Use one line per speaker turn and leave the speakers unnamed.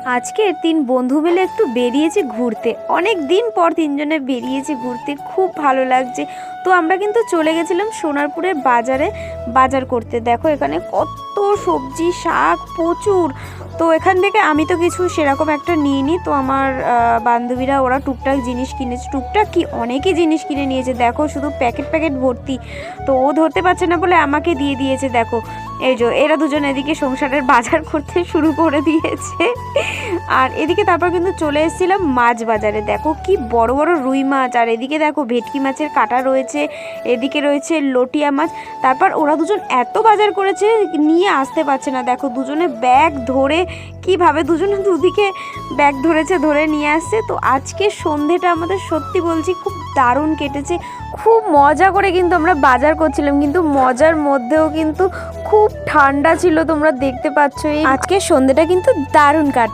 আজকে 3 বন্ধু মিলে একটু বেরিয়েছি ঘুরতে। অনেক দিন পর 3 জনে বেরিয়েছি ঘুরতে, খুব ভালো লাগছে। তো আমরা কিন্তু চলে গেছিলাম সোনারপুরের বাজারে বাজার করতে। দেখো এখানে কত সবজি শাক প্রচুর। তো এখান থেকে আমি তো কিছু সেরকম একটা নিইনি, তো আমার বান্ধবীরা ওরা টুকটাক জিনিস কিনেছে। টুকটাক কি অনেকই জিনিস কিনে নিয়েছে, দেখো শুধু প্যাকেট প্যাকেট ভর্তি। তো ও ধরতে পারছে না বলে আমাকে দিয়ে দিয়েছে। দেখো এই যে এরা দুজন এদিকে সংসারের বাজার করতে শুরু করে দিয়েছে। আর এদিকে তারপর কিন্তু চলে এসেছিলাম মাছ বাজারে। দেখো কি বড় বড় রুই মাছ, আর এদিকে দেখো ভেটকি মাছের কাঁটা রয়েছে, এদিকে রয়েছে লটিয়া মাছ। তারপর ওরা দুজন এত বাজার করেছে নিয়ে আসতে পারছে না। দেখো দুজনে ব্যাগ ধরে কিভাবে দুজনে দুদিকে ব্যাগ ধরেছে, ধরে নিয়ে আসছে। তো আজকে সন্ধেটা আমাদের সত্যি বলছি খুব দারুণ কেটেছে। খুব মজা করে কিন্তু আমরা বাজার করছিলাম, কিন্তু মজার মধ্যেও কিন্তু খুব ঠান্ডা ছিল, তোমরা দেখতে পাচ্ছ। এই আজকে সন্ধেটা কিন্তু দারুণ কাটছে।